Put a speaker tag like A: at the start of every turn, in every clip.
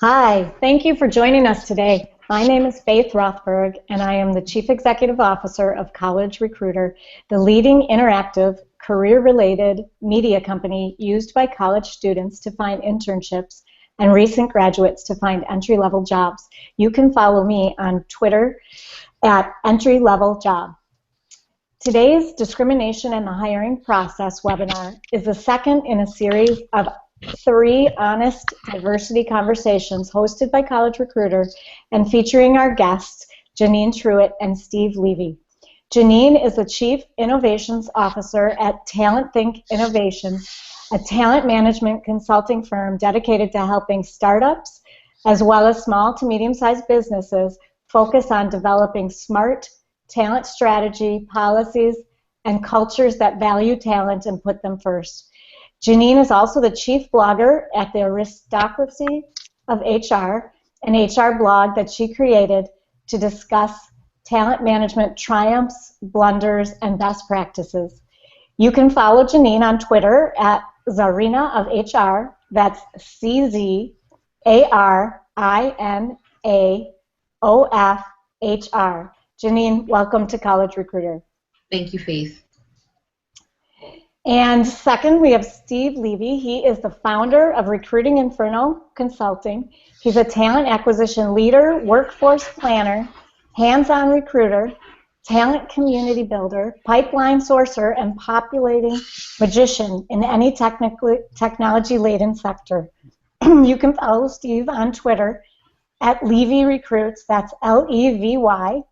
A: Hi, thank you for joining us today. My name is Faith Rothberg, and I am the Chief Executive Officer of College Recruiter, the leading interactive, career-related media company used by college students to find internships and recent graduates to find entry-level jobs. You can follow me on Twitter at entry-level-job. Today's Discrimination in the Hiring Process webinar is the second in a series of 3 honest diversity conversations hosted by College Recruiter and featuring our guests, Janine Truitt and Steve Levy. Janine is the Chief Innovations Officer at Talent Think Innovations, a talent management consulting firm dedicated to helping startups as well as small to medium-sized businesses focus on developing smart talent strategy, policies, and cultures that value talent and put them first. Janine is also the chief blogger at the Aristocracy of HR, an HR blog that she created to discuss talent management triumphs, blunders, and best practices. You can follow Janine on Twitter at Zarina of HR, that's CZARINAOFHR. Janine, welcome to College Recruiter.
B: Thank you, Faith.
A: And second, we have Steve Levy. He is the founder of Recruiting Inferno Consulting. He's a talent acquisition leader, workforce planner, hands-on recruiter, talent community builder, pipeline sourcer, and populating magician in any technology-laden sector. You can follow Steve on Twitter at Levy Recruits. That's LEVY-RECRUITS.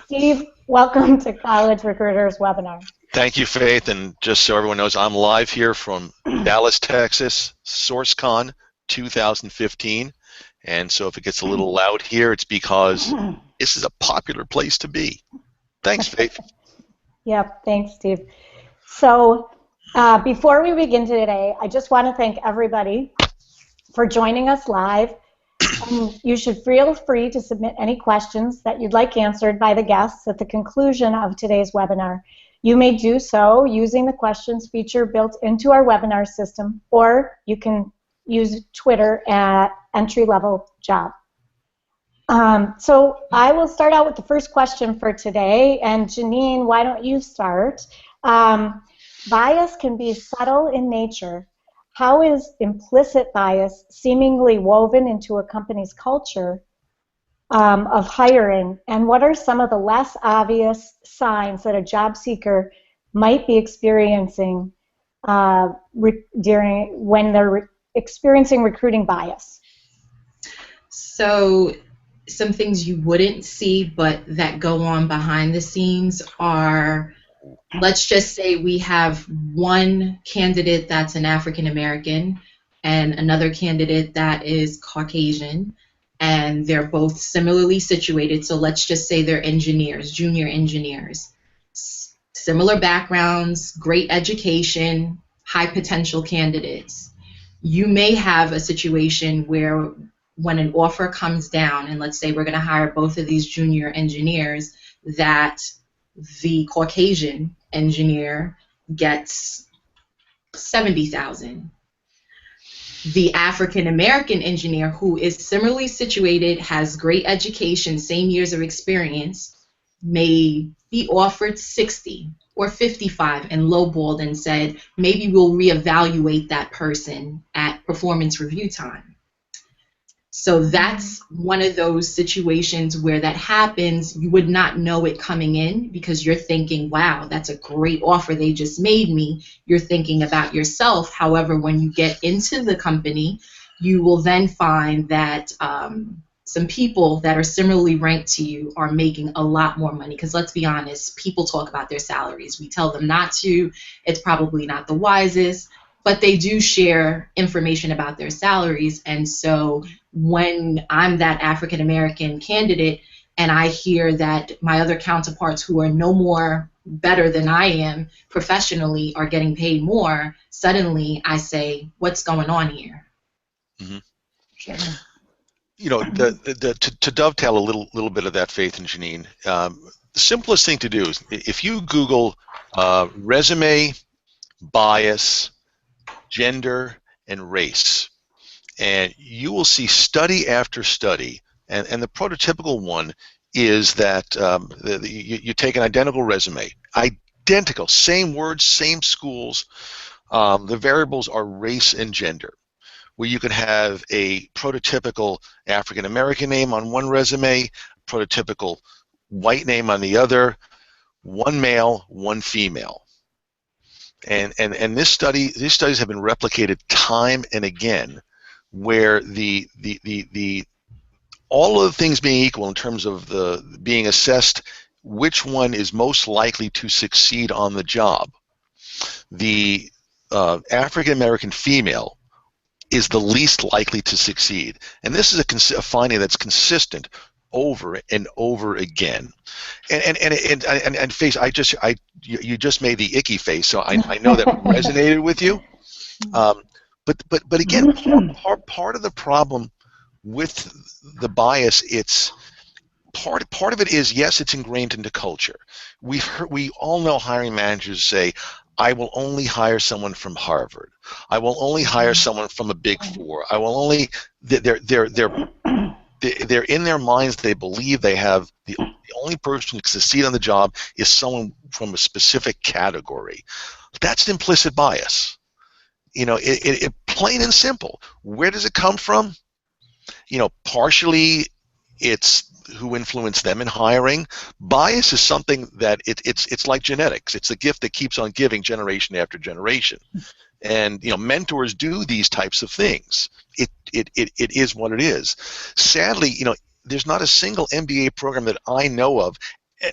A: Steve, welcome to College Recruiters webinar.
C: Thank you, Faith, and just so everyone knows, I'm live here from Dallas, Texas, SourceCon 2015, and so if it gets a little loud here, it's because this is a popular place to be. Thanks, Faith.
A: Yep, thanks, Steve. So before we begin today, I just want to thank everybody for joining us live. You should feel free to submit any questions that you'd like answered by the guests at the conclusion of today's webinar. You may do so using the questions feature built into our webinar system, or you can use Twitter at entry-level-job. So I will start out with the first question for today, and Janine, why don't you start? Bias can be subtle in nature. How is implicit bias seemingly woven into a company's culture of hiring, and what are some of the less obvious signs that a job seeker might be experiencing when they're experiencing recruiting bias?
B: So some things you wouldn't see but that go on behind the scenes are, let's just say we have one candidate that's an African American and another candidate that is Caucasian, and they're both similarly situated. So let's just say they're engineers, junior engineers. Similar backgrounds, great education, high potential candidates. You may have a situation where when an offer comes down, and let's say we're going to hire both of these junior engineers, that the Caucasian engineer gets $70,000. The African American engineer, who is similarly situated, has great education, same years of experience, may be offered $60,000 or $55,000 and lowballed and said, maybe we'll reevaluate that person at performance review time. So that's one of those situations where that happens. You would not know it coming in because you're thinking, wow, that's a great offer they just made me. You're thinking about yourself. However, when you get into the company, you will then find that some people that are similarly ranked to you are making a lot more money. Because let's be honest, people talk about their salaries. We tell them not to. It's probably not the wisest, but they do share information about their salaries. And so when I'm that African American candidate and I hear that my other counterparts who are no more better than I am professionally are getting paid more, suddenly I say, what's going on here?
C: Mm-hmm.
B: Sure.
C: You know, to dovetail a little bit of that, Faith and Janine, the simplest thing to do is if you Google resume bias, gender, and race, and you will see study after study, and the prototypical one is that you take an identical resume, identical, same words, same schools, the variables are race and gender, where you can have a prototypical African American name on one resume, prototypical white name on the other, one male, one female. And these studies have been replicated time and again, where all of the things being equal in terms of the being assessed, which one is most likely to succeed on the job. The African American female is the least likely to succeed, and this is a finding that's consistent over and over again. And face, you just made the icky face, so I know that resonated with you. But again, part of the problem with the bias, it's part of it is, yes, it's ingrained into culture. We all know hiring managers say, I will only hire someone from Harvard. I will only hire someone from a Big Four. I will only they're in their minds, they believe they have the only person who can succeed on the job is someone from a specific category. That's implicit bias. You know, it plain and simple. Where does it come from? You know, partially it's who influenced them in hiring. Bias is something that it's like genetics. It's a gift that keeps on giving generation after generation. And, you know, mentors do these types of things. It is what it is. Sadly, you know, there's not a single MBA program that I know of,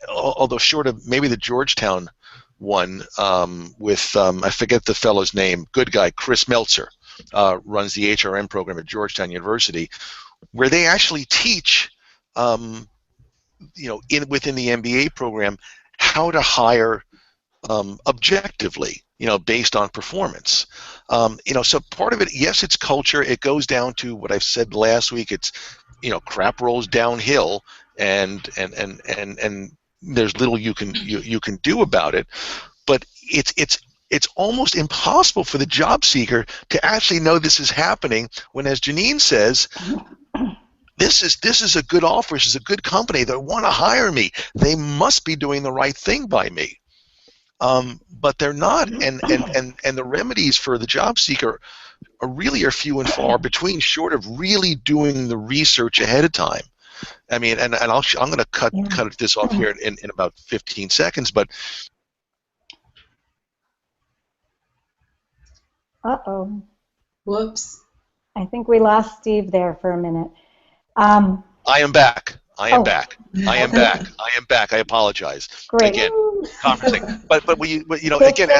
C: although short of maybe the Georgetown one with, I forget the fellow's name, good guy, Chris Meltzer, runs the HRM program at Georgetown University, where they actually teach, you know, within the MBA program, how to hire objectively, you know, based on performance. You know, so part of it, yes, it's culture. It goes down to what I've said last week. It's, you know, crap rolls downhill, and there's little you can do about it. But it's almost impossible for the job seeker to actually know this is happening when, as Janine says, this is a good offer. This is a good company. They want to hire me. They must be doing the right thing by me. But they're not, and the remedies for the job seeker are few and far between, short of really doing the research ahead of time. I mean, and I'm going to cut this off here in about 15 seconds, but.
A: Uh-oh.
B: Whoops.
A: I think we lost Steve there for a minute.
C: I am back. I am back. I am back. I am back. I apologize.
A: Great.
C: Again, conferencing. But you know, again,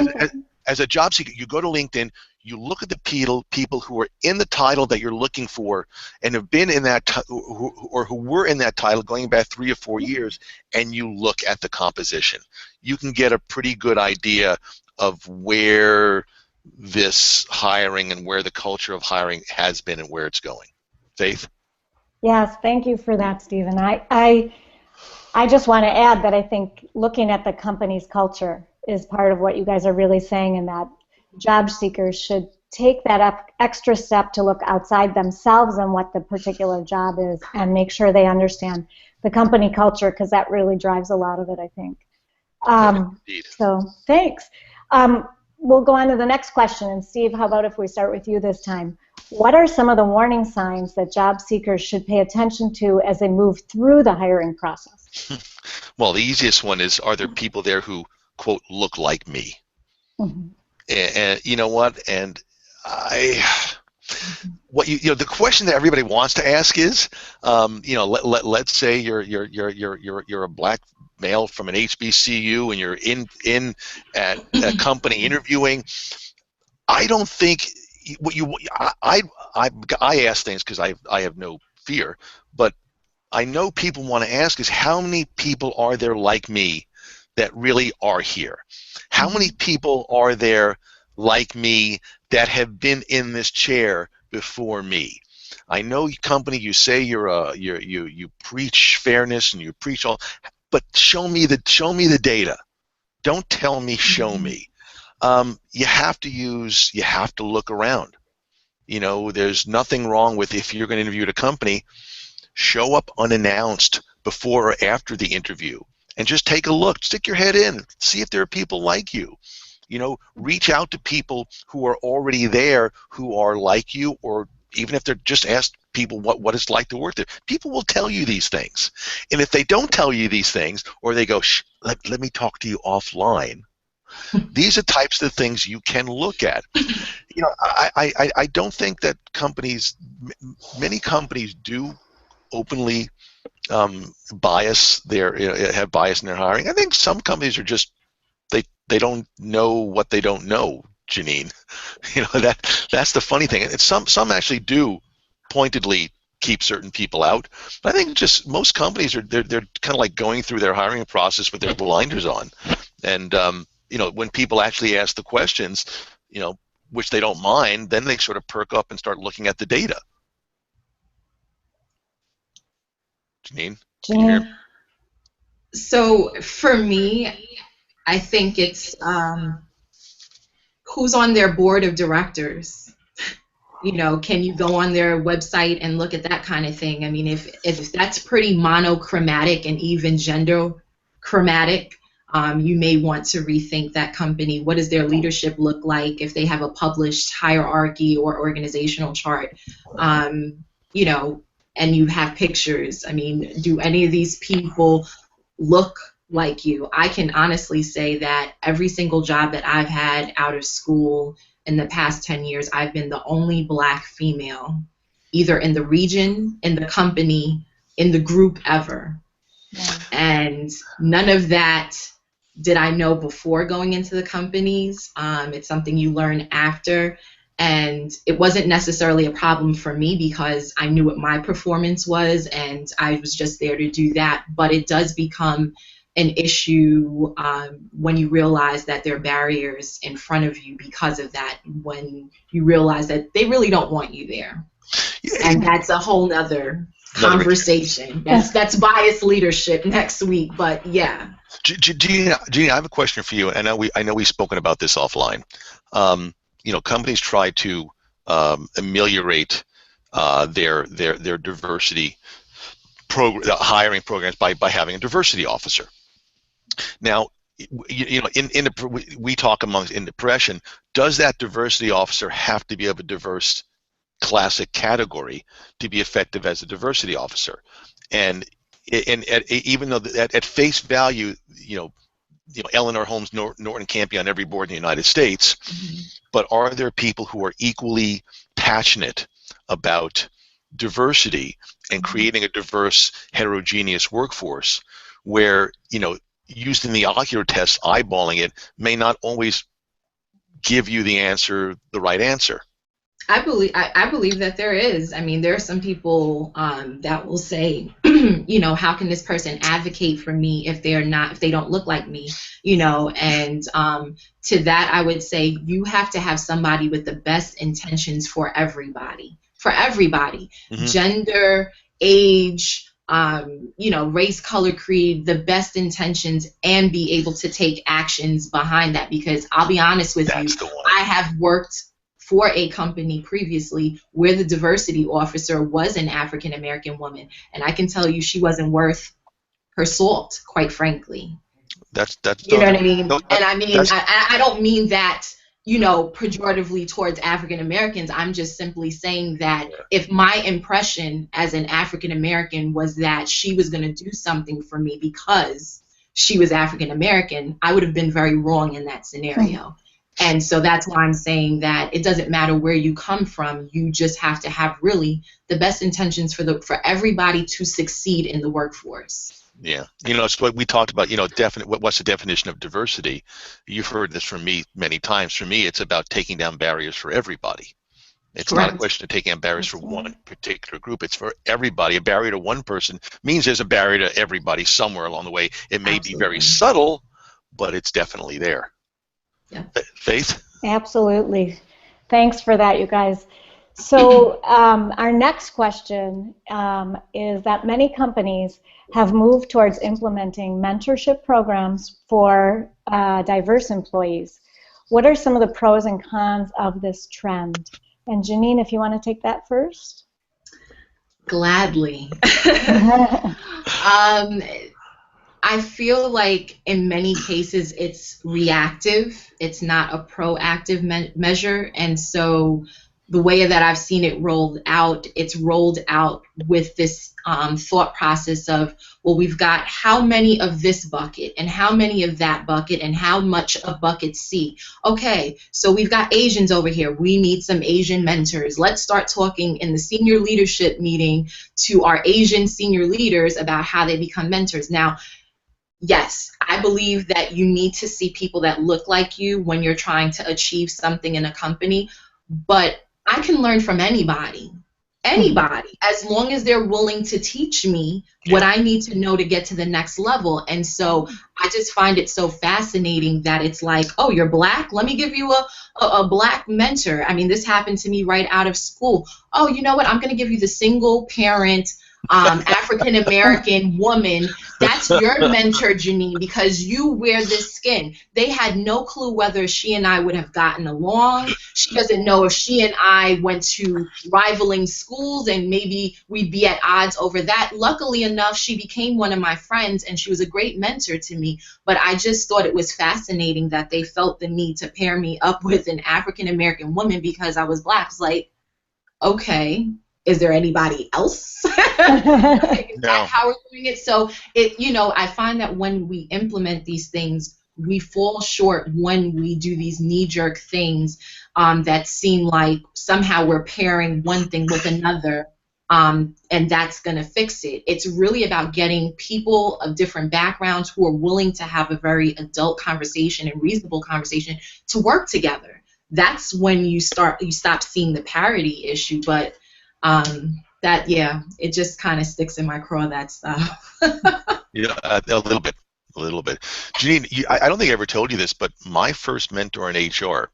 C: as a job seeker, you go to LinkedIn, you look at the people who are in the title that you're looking for and have been in that or who were in that title going back 3 or 4 years, and you look at the composition. You can get a pretty good idea of where this hiring and where the culture of hiring has been and where it's going. Faith?
A: Yes, thank you for that, Stephen. I just want to add that I think looking at the company's culture is part of what you guys are really saying, and that job seekers should take that extra step to look outside themselves and what the particular job is and make sure they understand the company culture, because that really drives a lot of it, I think. So thanks. We'll go on to the next question. And Steve, how about if we start with you this time? What are some of the warning signs that job seekers should pay attention to as they move through the hiring process?
C: Well, the easiest one is, are there people there who, quote, look like me? Mm-hmm. And you know what? And you know, the question that everybody wants to ask is, you know, let's say you're a black male from an HBCU and you're in at a company interviewing. I don't think I ask things because I have no fear, but I know people want to ask is, how many people are there like me that really are here? How many people are there like me that have been in this chair before me? I know, company, you say you preach fairness and you preach all. but show me the data. Don't tell me, show me. You have to look around. You know, there's nothing wrong with, if you're going to interview at a company, show up unannounced before or after the interview and just take a look. Stick your head in. See if there are people like you. You know, reach out to people who are already there, who are like you, or even if they're just ask people what it's like to work there. People will tell you these things. And if they don't tell you these things, or they go, Shh, let me talk to you offline, these are types of things you can look at. You know, I don't think that many companies do openly have bias in their hiring. I think some companies are just, they don't know what they don't know, Janine. You know, that's the funny thing. And some actually do pointedly keep certain people out. But I think just most companies they're kind of like going through their hiring process with their blinders on. And you know, when people actually ask the questions, you know, which they don't mind, then they sort of perk up and start looking at the data. Janine? Can you hear me?
B: So for me, I think it's who's on their board of directors. You know, can you go on their website and look at that kind of thing? I mean, if that's pretty monochromatic and even gender chromatic, you may want to rethink that company. What does their leadership look like if they have a published hierarchy or organizational chart? You know, and you have pictures. I mean, do any of these people look like you? I can honestly say that every single job that I've had out of school in the past 10 years, I've been the only black female, either in the region, in the company, in the group ever. Yeah. And none of that did I know before going into the companies. It's something you learn after. And it wasn't necessarily a problem for me because I knew what my performance was and I was just there to do that. But it does become an issue when you realize that there are barriers in front of you because of that, when you realize that they really don't want you there. Yeah. And that's a whole nother conversation. That's biased leadership next week, but yeah.
C: Gina, I have a question for you. I know we've spoken about this offline. You know, companies try to ameliorate their diversity hiring programs by having a diversity officer. Now, you know, we talk in depression. Does that diversity officer have to be of a diverse classic category to be effective as a diversity officer? And even though at face value, you know, Eleanor Holmes Norton can't be on every board in the United States, but are there people who are equally passionate about diversity and creating a diverse, heterogeneous workforce where, you know, using the ocular test, eyeballing it, may not always give you the right answer?
B: I believe that there is. I mean, there are some people that will say, you know, how can this person advocate for me if they don't look like me, you know? And to that, I would say you have to have somebody with the best intentions for everybody, gender, age, you know, race, color, creed, the best intentions, and be able to take actions behind that. Because I'll be honest with you, I have worked for a company previously where the diversity officer was an African American woman, and I can tell you she wasn't worth her salt, quite frankly.
C: That's
B: you know what I mean? And I mean, I don't mean that, you know, pejoratively towards African Americans. I'm just simply saying that if my impression as an African American was that she was going to do something for me because she was African American, I would have been very wrong in that scenario. And so that's why I'm saying that it doesn't matter where you come from. You just have to have really the best intentions for everybody to succeed in the workforce.
C: Yeah, you know, it's what we talked about. You know, what's the definition of diversity? You've heard this from me many times. For me, it's about taking down barriers for everybody. It's Correct. Not a question of taking down barriers for one particular group. It's for everybody. A barrier to one person means there's a barrier to everybody somewhere along the way. It may Absolutely. Be very subtle, but it's definitely there. Yeah. Faith?
A: Absolutely. Thanks for that, you guys. So our next question is that many companies have moved towards implementing mentorship programs for diverse employees. What are some of the pros and cons of this trend? And Janine, if you want to take that first.
B: Gladly. I feel like in many cases it's reactive. It's not a proactive measure. And so the way that I've seen it rolled out, it's rolled out with this thought process of, well, we've got how many of this bucket and how many of that bucket and how much of bucket C. Okay, so we've got Asians over here. We need some Asian mentors. Let's start talking in the senior leadership meeting to our Asian senior leaders about how they become mentors. Now, yes, I believe that you need to see people that look like you when you're trying to achieve something in a company, but I can learn from anybody, as long as they're willing to teach me what I need to know to get to the next level. And so I just find it so fascinating that it's like, oh, you're black? Let me give you a black mentor. I mean, this happened to me right out of school. Oh, you know what? I'm going to give you the single parent African-American woman. That's your mentor, Janine, because you wear this skin. They had no clue whether she and I would have gotten along. She doesn't know if she and I went to rivaling schools and maybe we'd be at odds over that. Luckily enough, she became one of my friends and she was a great mentor to me. But I just thought it was fascinating that they felt the need to pair me up with an African-American woman because I was black. It's like, okay, is there anybody else? Is that how we're doing it? So I find that when we implement these things, we fall short when we do these knee-jerk things that seem like somehow we're pairing one thing with another, and that's going to fix it. It's really about getting people of different backgrounds who are willing to have a very adult conversation and reasonable conversation to work together. That's when you stop seeing the parity issue, but it just kind of sticks in my craw, that stuff.
C: A little bit. Janine, I don't think I ever told you this, but my first mentor in HR,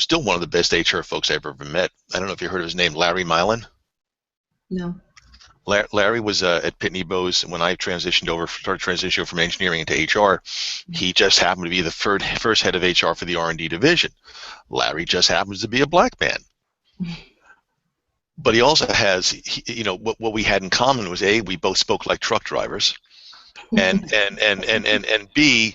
C: still one of the best HR folks I've ever met. I don't know if you heard of his name, Larry Milan.
B: No.
C: Larry was at Pitney Bowes when I started transitioning from engineering into HR. He just happened to be the first head of HR for the R&D division. Larry just happens to be a black man. But he also has, what we had in common was A, we both spoke like truck drivers, and B,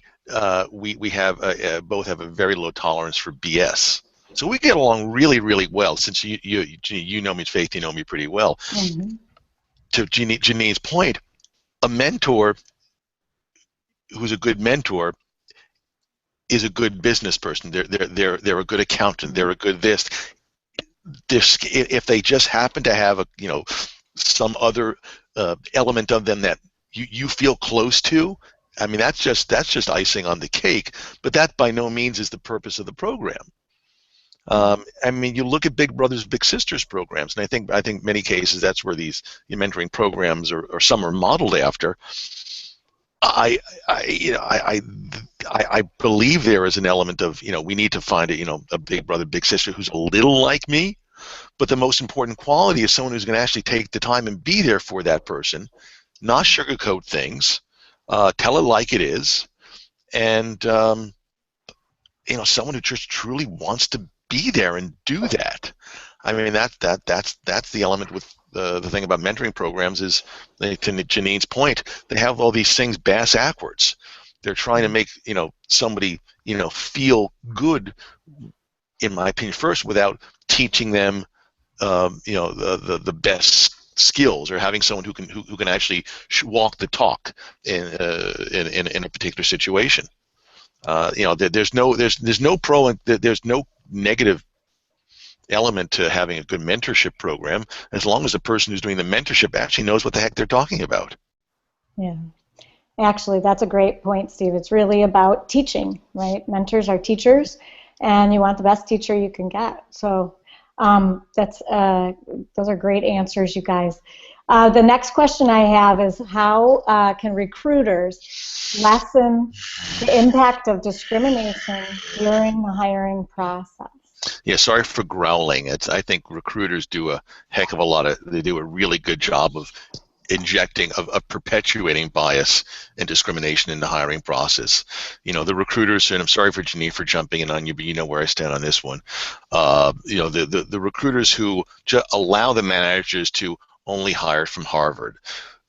C: we have both have a very low tolerance for BS. So we get along really, really well. Since you know me, Faith, you know me pretty well. Mm-hmm. To Janine's point, a mentor who's a good mentor is a good business person. They're a good accountant. They're a good this. If they just happen to have some other element of them that you feel close to, I mean that's just icing on the cake. But that by no means is the purpose of the program. I mean, you look at Big Brothers Big Sisters programs, and I think many cases that's where these mentoring programs or some are modeled after. I believe there is an element of we need to find a big brother big sister who's a little like me, but the most important quality is someone who's going to actually take the time and be there for that person, not sugarcoat things, tell it like it is, and someone who just truly wants to be there and do that. I mean that's the element with the thing about mentoring programs is, to Janine's point, they have all these things bass-ackwards. They're trying to make somebody feel good, in my opinion, first without teaching them the best skills or having someone who can actually walk the talk in a particular situation. There's no negative element to having a good mentorship program, as long as the person who's doing the mentorship actually knows what the heck they're talking about.
A: Yeah. Actually, that's a great point, Steve. It's really about teaching, right? Mentors are teachers, and you want the best teacher you can get. So those are great answers, you guys. The next question I have is how can recruiters lessen the impact of discrimination during the hiring process?
C: Yeah, sorry for growling. I think recruiters do a heck of a lot of, they do a really good job of injecting, of perpetuating bias and discrimination in the hiring process. The recruiters, and I'm sorry for Janine for jumping in on you, but you know where I stand on this one. The recruiters who allow the managers to only hire from Harvard,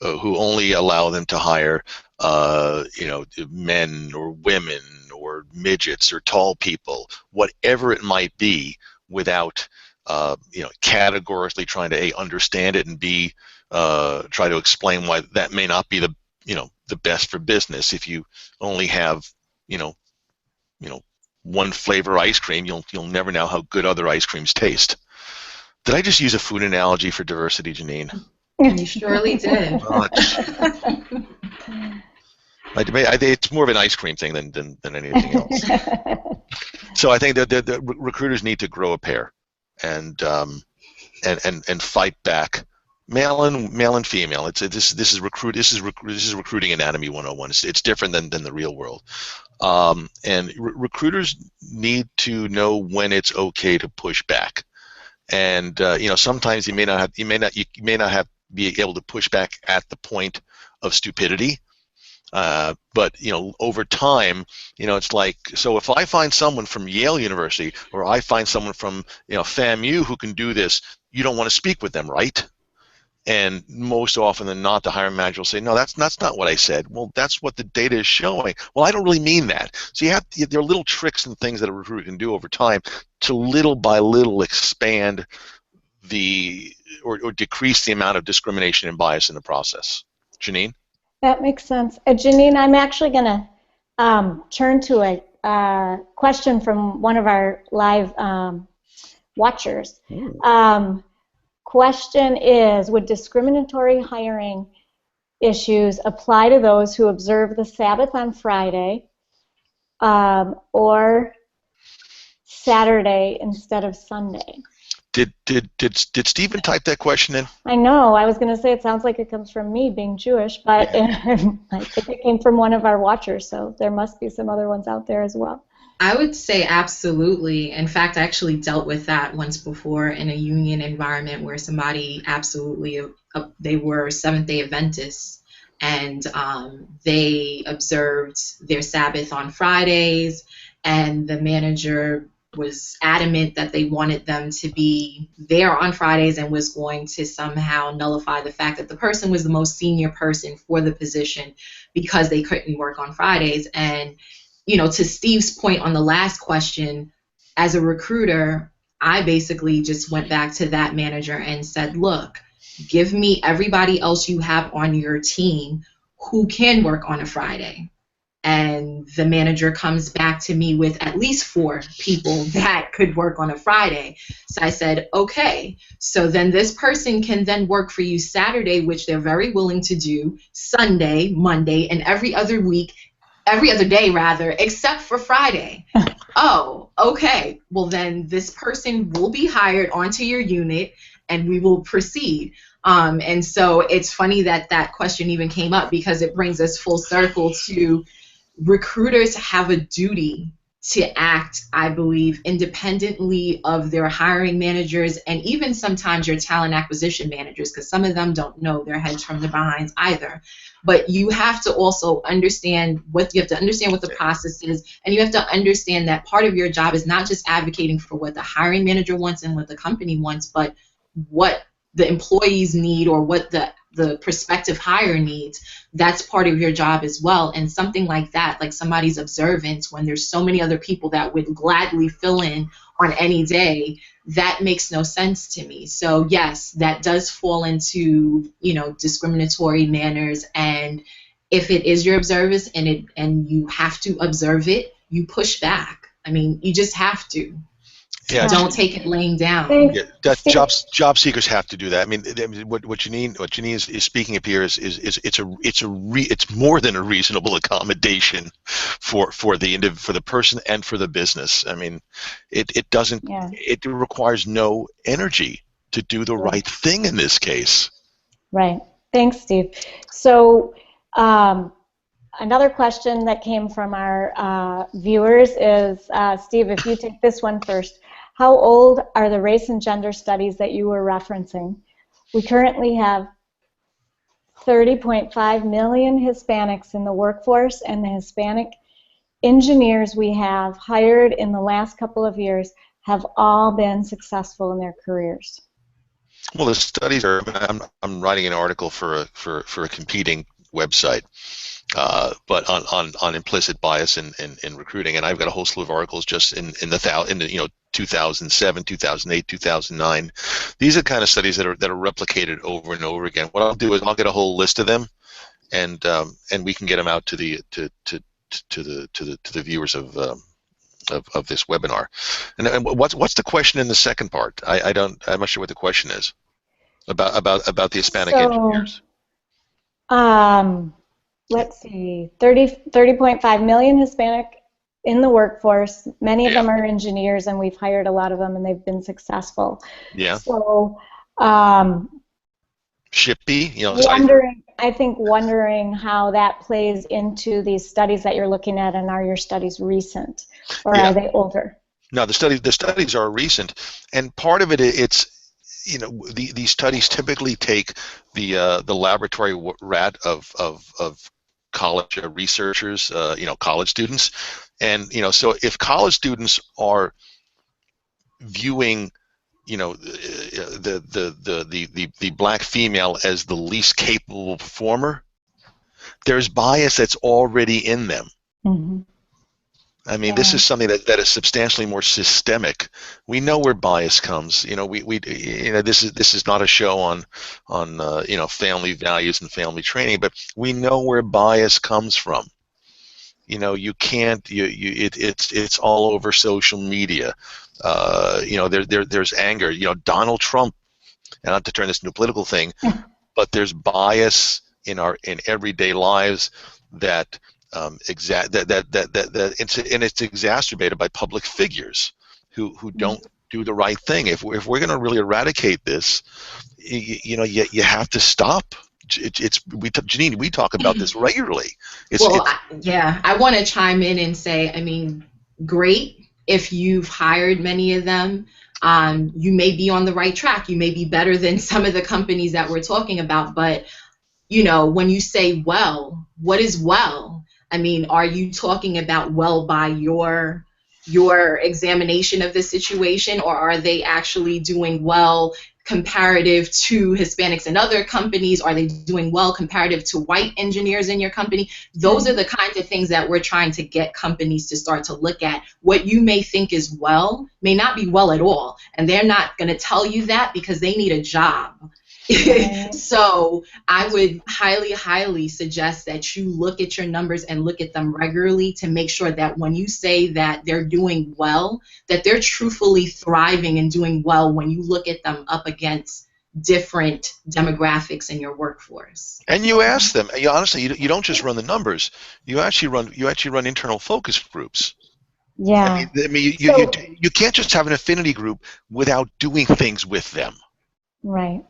C: who only allow them to hire, men or women or midgets or tall people, whatever it might be, without, categorically trying to A, understand it, and B, try to explain why that may not be the best for business. If you only have, one flavor ice cream, you'll never know how good other ice creams taste. Did I just use a food analogy for diversity, Janine?
B: You surely did.
C: It's more of an ice cream thing than anything else. So I think that the recruiters need to grow a pair, and fight back, male and female. This is recruiting anatomy 101. It's different than the real world. And recruiters need to know when it's okay to push back, and sometimes you may not be able to push back at the point of stupidity. But over time, it's like, so if I find someone from Yale University, or I find someone from FAMU who can do this, you don't want to speak with them, right? And most often than not, the hiring manager will say, no, that's not what I said. Well, that's what the data is showing. Well, I don't really mean that. So there are little tricks and things that a recruiter can do over time to little by little expand or decrease the amount of discrimination and bias in the process. Janine?
A: That makes sense. Janine, I'm actually going to turn to a question from one of our live watchers. Question is, would discriminatory hiring issues apply to those who observe the Sabbath on Friday or Saturday instead of Sunday?
C: Did Stephen type that question in?
A: I know. I was going to say it sounds like it comes from me being Jewish, but I think it came from one of our watchers, so there must be some other ones out there as well.
B: I would say absolutely. In fact, I actually dealt with that once before in a union environment where somebody absolutely, they were Seventh-day Adventists, and they observed their Sabbath on Fridays, and the manager was adamant that they wanted them to be there on Fridays and was going to somehow nullify the fact that the person was the most senior person for the position because they couldn't work on Fridays. And, to Steve's point on the last question, as a recruiter, I basically just went back to that manager and said, look, give me everybody else you have on your team who can work on a Friday. And the manager comes back to me with at least 4 people that could work on a Friday. So I said, okay, so then this person can then work for you Saturday, which they're very willing to do, Sunday, Monday, and every other day rather, except for Friday. Oh, okay. Well, then this person will be hired onto your unit and we will proceed. And so it's funny that question even came up because it brings us full circle to recruiters have a duty to act, I believe, independently of their hiring managers and even sometimes your talent acquisition managers, because some of them don't know their heads from their behinds either. But you have to also understand what the process is, and you have to understand that part of your job is not just advocating for what the hiring manager wants and what the company wants, but what the employees need or what the prospective hire needs. That's part of your job as well. And something like that, like somebody's observance when there's so many other people that would gladly fill in on any day, that makes no sense to me. So yes, that does fall into, discriminatory manners. And if it is your observance and you have to observe it, you push back. I mean, you just have to.
C: Yeah.
B: Don't take it laying down.
C: Yeah, job seekers have to do that. I mean, what Janine is speaking of here is it's more than a reasonable accommodation for the person and for the business. I mean, it requires no energy to do the right thing in this case.
A: Right. Thanks, Steve. So another question that came from our viewers is, Steve, if you take this one first. How old are the race and gender studies that you were referencing? We currently have 30.5 million Hispanics in the workforce, and the Hispanic engineers we have hired in the last couple of years have all been successful in their careers.
C: Well, the studies are. I'm writing an article for a competing website, but on implicit bias in recruiting, and I've got a whole slew of articles just in the 2007, 2008, 2009. These are the kind of studies that are replicated over and over again. What I'll do is I'll get a whole list of them, and we can get them out to the viewers of this webinar. And what's the question in the second part? I'm not sure what the question is about the Hispanic engineers.
A: Let's see, 30.5 million Hispanic in the workforce. Many of them are engineers, and we've hired a lot of them, and they've been successful.
C: Yeah.
A: So,
C: Shippy,
A: wondering how that plays into these studies that you're looking at, and are your studies recent, or are they older? No,
C: the studies are recent, and part of it, it's these studies typically take the laboratory rat of college researchers, college students, and so if college students are viewing the black female as the least capable performer, there's bias that's already in them.
A: Mm-hmm.
C: I mean, this is something that is substantially more systemic. We know where bias comes. This is not a show on family values and family training, but we know where bias comes from. You can't. It's all over social media. There's anger. Donald Trump, and not to turn this into a political thing, but there's bias in everyday lives that. It's exacerbated by public figures who don't do the right thing. If we're going to really eradicate this, you have to stop. Janine, we talk about this regularly.
B: I want to chime in and say, I mean, great if you've hired many of them. You may be on the right track. You may be better than some of the companies that we're talking about. But when you say well, what is well? I mean, are you talking about well by your examination of the situation, or are they actually doing well comparative to Hispanics in other companies? Are they doing well comparative to white engineers in your company? Those are the kinds of things that we're trying to get companies to start to look at. What you may think is well may not be well at all, and they're not going to tell you that because they need a job. So I would highly, highly suggest that you look at your numbers and look at them regularly to make sure that when you say that they're doing well, that they're truthfully thriving and doing well when you look at them up against different demographics in your workforce.
C: And you ask them. Honestly, you don't just run the numbers. You actually run internal focus groups.
A: Yeah.
C: I mean you can't just have an affinity group without doing things with them.
A: Right.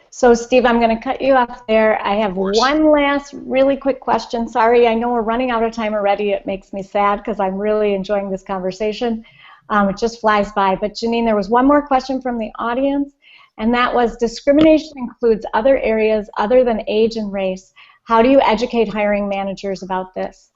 A: So, Steve, I'm going to cut you off there. I have one last really quick question. Sorry, I know we're running out of time already. It makes me sad because I'm really enjoying this conversation. It just flies by. But, Janine, there was one more question from the audience, and that was, discrimination includes other areas other than age and race. How do you educate hiring managers about this?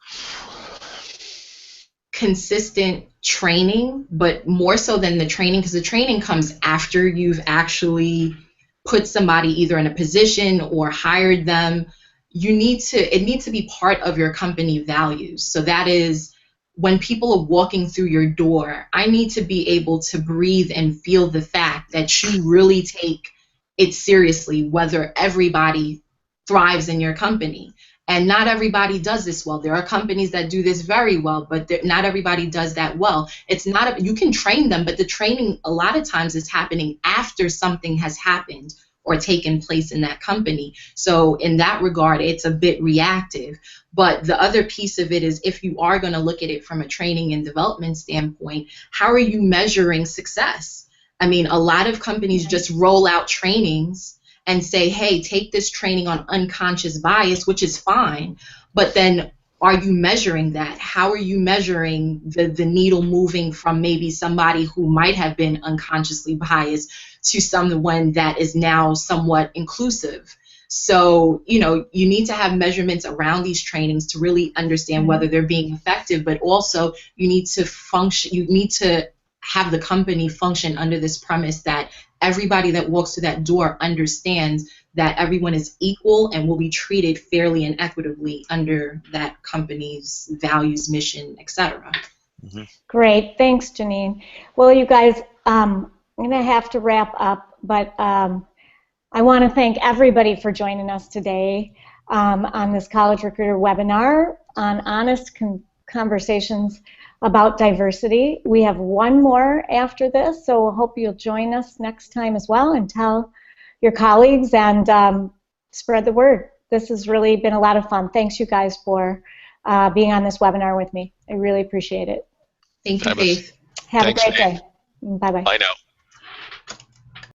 B: Consistent training, but more so than the training, because the training comes after you've actually put somebody either in a position or hired them. It needs to be part of your company values. So that is, when people are walking through your door, I need to be able to breathe and feel the fact that you really take it seriously, whether everybody thrives in your company. And not everybody does this well. There are companies that do this very well, but not everybody does that well. You can train them, but the training a lot of times is happening after something has happened or taken place in that company. So in that regard, it's a bit reactive. But the other piece of it is, if you are going to look at it from a training and development standpoint, how are you measuring success? I mean, a lot of companies just roll out trainings and say, hey, take this training on unconscious bias, which is fine, but then are you measuring that? How are you measuring the needle moving from maybe somebody who might have been unconsciously biased to someone that is now somewhat inclusive? So, you know, you need to have measurements around these trainings to really understand whether they're being effective, but also you need to function, you need to have the company function under this premise that everybody that walks through that door understands that everyone is equal and will be treated fairly and equitably under that company's values, mission, etc.
C: Mm-hmm.
A: Great, thanks, Janine. Well, you guys, I'm going to have to wrap up, but I want to thank everybody for joining us today on this College Recruiter webinar on honest conversations about diversity. We have one more after this, so I hope you'll join us next time as well and tell your colleagues and spread the word. This has really been a lot of fun. Thanks, you guys, for being on this webinar with me. I really appreciate it.
B: Thank you, Faith.
A: Have a great day. Bye-bye.
C: Bye now.